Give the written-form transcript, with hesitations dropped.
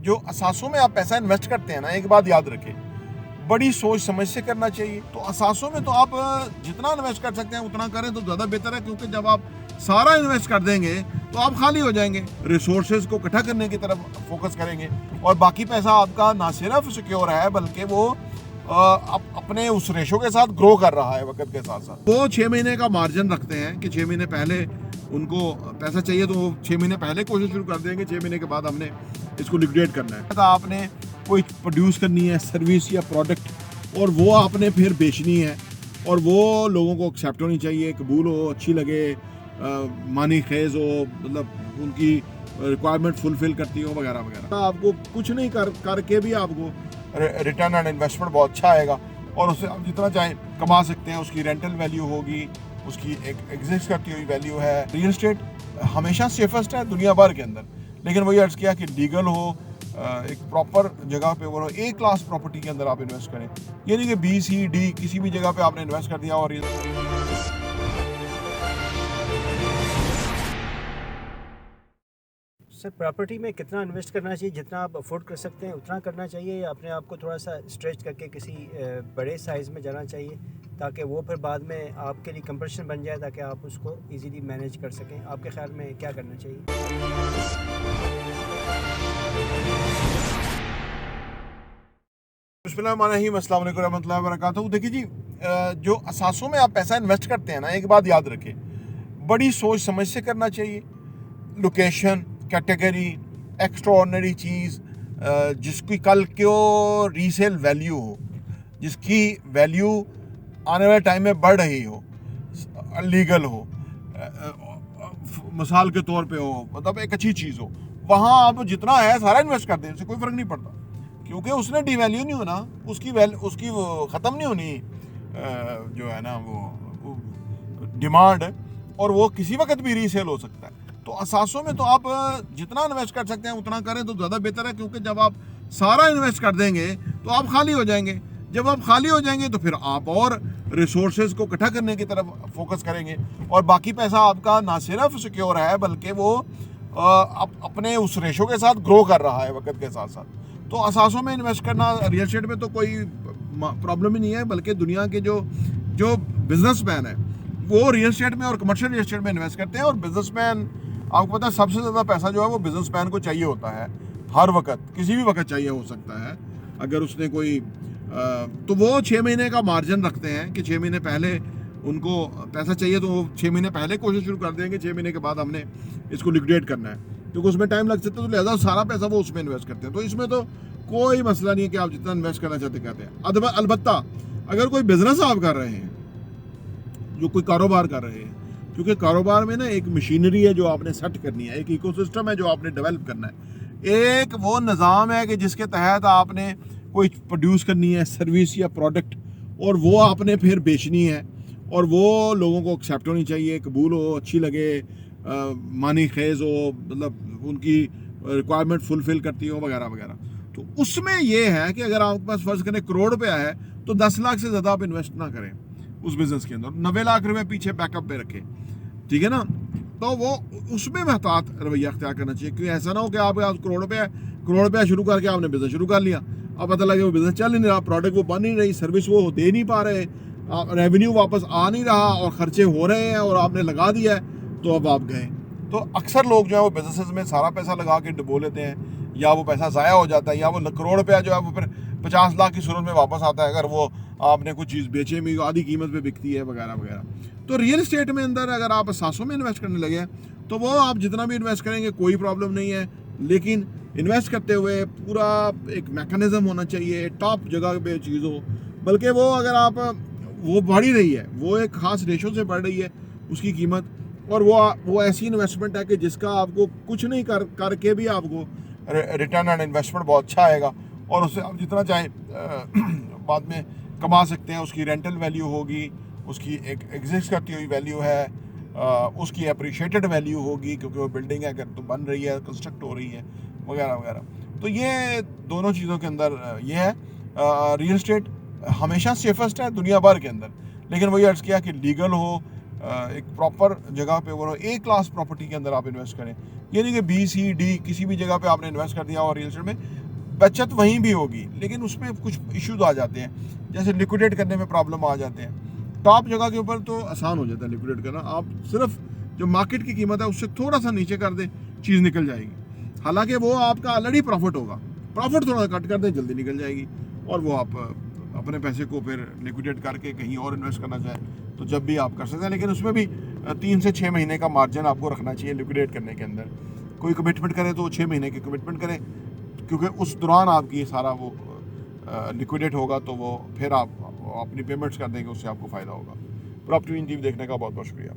जो असासों में आप पैसा इन्वेस्ट करते हैं ना, एक बात याद रखें, बड़ी सोच समझ से करना चाहिए। तो असासों में तो आप जितना इन्वेस्ट कर सकते हैं उतना करें तो ज़्यादा बेहतर है, क्योंकि जब आप सारा इन्वेस्ट कर देंगे तो आप खाली हो जाएंगे। रिसोर्सेज को इकट्ठा करने की तरफ फोकस करेंगे और बाकी पैसा आपका ना सिर्फ सिक्योर है बल्कि वो अपने उस रेशो के साथ ग्रो कर रहा है वक्त के साथ साथ। वो 6 महीने का मार्जिन रखते हैं कि 6 महीने पहले उनको पैसा चाहिए तो वो 6 महीने पहले कोशिश शुरू कर देंगे, 6 महीने के बाद हमने इसको लिक्विडेट करना है। तो आपने कोई प्रोड्यूस करनी है सर्विस या प्रोडक्ट और वो आपने फिर बेचनी है और वो लोगों को एक्सेप्ट होनी चाहिए, कबूल हो, अच्छी लगे, मानी खेज हो, मतलब उनकी रिक्वायरमेंट फुलफिल करती हो वगैरह वगैरह। आपको कुछ नहीं करके भी आपको रिटर्न ऑन इन्वेस्टमेंट बहुत अच्छा आएगा और उससे आप जितना चाहें कमा सकते हैं। उसकी रेंटल वैल्यू होगी, उसकी एक एग्जिस्ट करती हुई वैल्यू है। रियल एस्टेट हमेशा सेफेस्ट है दुनिया भर के अंदर, लेकिन वही अर्ज किया कि लीगल हो, एक प्रॉपर जगह पे वो ए क्लास प्रॉपर्टी के अंदर आप इन्वेस्ट करें। ये नहीं कि बी सी डी किसी भी जगह पे आपने इन्वेस्ट कर दिया और सर प्रॉपर्टी में कितना इन्वेस्ट करना चाहिए? जितना आप अफोर्ड कर सकते हैं उतना करना चाहिए या अपने आप को थोड़ा सा स्ट्रेच करके किसी बड़े साइज़ में जाना चाहिए ताकि वो फिर बाद में आपके लिए कंपल्शन बन जाए ताकि आप उसको इजीली मैनेज कर सकें? आपके ख्याल में क्या करना चाहिए? बिस्मिल्लाहिर्रहमानिर्रहीम, अस्सलाम वालेकुम रहमतुल्लाहि व बरकातहू। देखिए जी, जो असासों में आप पैसा इन्वेस्ट करते हैं ना, एक बात याद रखें, बड़ी सोच समझ से करना चाहिए। लोकेशन, कैटेगरी, एक्स्ट्राऑर्डिनरी चीज़ जिसकी कल को रीसेल वैल्यू हो, जिसकी वैल्यू आने वाले टाइम में बढ़ रही हो, लीगल हो, मिसाल के तौर पे हो, मतलब एक अच्छी चीज़ हो, वहाँ आप जितना है सारा इन्वेस्ट कर दें, उससे कोई फ़र्क नहीं पड़ता, क्योंकि उसने डिवैल्यू नहीं होना, उसकी वो ख़त्म नहीं होनी, जो है ना वो डिमांड, और वो किसी वक्त भी रीसेल हो सकता है। तो असासों में तो आप जितना इन्वेस्ट कर सकते हैं उतना करें तो ज़्यादा बेहतर है, क्योंकि जब आप सारा इन्वेस्ट कर देंगे तो आप खाली हो जाएंगे। जब आप खाली हो जाएंगे तो फिर आप और रिसोर्सेज को इकट्ठा करने की तरफ फोकस करेंगे और बाकी पैसा आपका ना सिर्फ सिक्योर है बल्कि वो अपने उस रेशो के साथ ग्रो कर रहा है वक्त के साथ साथ। तो असासों में इन्वेस्ट करना रियल एस्टेट में तो कोई प्रॉब्लम ही नहीं है, बल्कि दुनिया के जो बिजनेसमैन है वो रियल एस्टेट में और कमर्शियल रियल एस्टेट में इन्वेस्ट करते हैं। और बिजनेसमैन, आपको पता है, सबसे ज़्यादा पैसा जो है वो बिजनेसमैन को चाहिए होता है, हर वक्त, किसी भी वक्त चाहिए हो सकता है। अगर उसने कोई तो वो 6 महीने का मार्जिन रखते हैं कि 6 महीने पहले उनको पैसा चाहिए तो वो 6 महीने पहले कोशिश शुरू कर देंगे, 6 महीने के बाद हमने इसको लिक्विडेट करना है, क्योंकि उसमें टाइम लग सकता है, तो लिहाजा सारा पैसा वो उसमें इन्वेस्ट करते हैं। तो इसमें तो कोई मसला नहीं है कि आप जितना इन्वेस्ट करना चाहते कहते हैं। अलबत्ता अगर कोई बिजनेस आप कर रहे हैं, जो कोई कारोबार कर रहे हैं, क्योंकि कारोबार में ना एक मशीनरी है जो आपने सेट करनी है, एक इकोसिस्टम है जो आपने डेवलप करना है, एक वो निज़ाम है कि जिसके तहत आपने कोई प्रोड्यूस करनी है सर्विस या प्रोडक्ट और वो आपने फिर बेचनी है और वो लोगों को एक्सेप्ट होनी चाहिए, कबूल हो, अच्छी लगे, मानी खेज हो, मतलब उनकी रिक्वायरमेंट फुलफिल करती हो वगैरह वगैरह। तो उसमें ये है कि अगर आपके पास फर्ज करें करोड़ रुपया है तो 10 लाख से ज़्यादा आप इन्वेस्ट ना करें उस बिज़नेस के अंदर, 90 लाख रुपए पीछे बैकअप पे रखें, ठीक है ना। तो वो उसमें महतात रवैया अख्तियार करना चाहिए, क्योंकि ऐसा ना हो कि आप करोड़ रुपया शुरू करके आपने बिज़नेस शुरू कर लिया, अब पता लगे वो बिज़नेस चल ही नहीं रहा, प्रोडक्ट वो बन नहीं रही, सर्विस वो दे नहीं पा रहे, रेवेन्यू वापस आ नहीं रहा और ख़र्चे हो रहे हैं और आपने लगा दिया है, तो अब आप गए। तो अक्सर लोग जो है वो बिजनेस में सारा पैसा लगा के डुबो लेते हैं, या वो पैसा ज़ाया हो जाता है, या वो करोड़ रुपया जो है वो फिर 50 लाख की सूरत में वापस आता है अगर वो आपने कुछ चीज़ बेचे में आधी कीमत पे बिकती है वगैरह वगैरह। तो रियल एस्टेट में अंदर अगर आप असासों में इन्वेस्ट करने लगे तो वो आप जितना भी इन्वेस्ट करेंगे कोई प्रॉब्लम नहीं है, लेकिन इन्वेस्ट करते हुए पूरा एक मैकेनिज्म होना चाहिए, टॉप जगह पे चीज़ हो, बल्कि वो अगर आप वो बढ़ ही रही है, वो एक ख़ास रेशो से बढ़ रही है उसकी कीमत, और वो ऐसी इन्वेस्टमेंट है कि जिसका आपको कुछ नहीं करके भी आपको रिटर्न ऑन इन्वेस्टमेंट बहुत अच्छा आएगा और उससे आप जितना चाहें बाद में कमा सकते हैं। उसकी रेंटल वैल्यू होगी, उसकी एक एग्जिस्ट करती हुई वैल्यू है, उसकी अप्रिशिएटेड वैल्यू होगी क्योंकि वो बिल्डिंग है, अगर तो बन रही है, कंस्ट्रक्ट हो रही है वगैरह वगैरह। तो ये दोनों चीज़ों के अंदर ये है, रियल एस्टेट हमेशा सेफेस्ट है दुनिया भर के अंदर, लेकिन वही अर्ज़ किया कि लीगल हो, एक प्रॉपर जगह पे वो ए क्लास प्रॉपर्टी के अंदर आप इन्वेस्ट करें। ये नहीं कि बी सी डी किसी भी जगह पे आपने इन्वेस्ट कर दिया और रियल एस्टेट में बचत वहीं भी होगी, लेकिन उसमें कुछ इश्यूज आ जाते हैं, जैसे लिक्विडेट करने में प्रॉब्लम आ जाते हैं। टॉप जगह के ऊपर तो आसान हो जाता है लिक्विडेट करना, आप सिर्फ जो मार्केट की कीमत है उससे थोड़ा सा नीचे कर दें, चीज़ निकल जाएगी। हालांकि वो आपका ऑलरेडी प्रॉफिट होगा, प्रॉफिट थोड़ा कट कर दें, जल्दी निकल जाएगी, और वो आप अपने पैसे को फिर लिक्विडेट करके कहीं और इन्वेस्ट करना चाहें तो जब भी आप कर सकते हैं। लेकिन उसमें भी 3 से 6 महीने का मार्जिन आपको रखना चाहिए लिक्विडेट करने के अंदर। कोई कमिटमेंट करे तो 6 महीने की कमिटमेंट करें, क्योंकि उस दौरान आपकी सारा वो लिक्विडेट होगा, तो वो फिर आप अपनी पेमेंट्स कर देंगे, उससे आपको फ़ायदा होगा। प्रॉपर्टी टीवी देखने का बहुत बहुत शुक्रिया।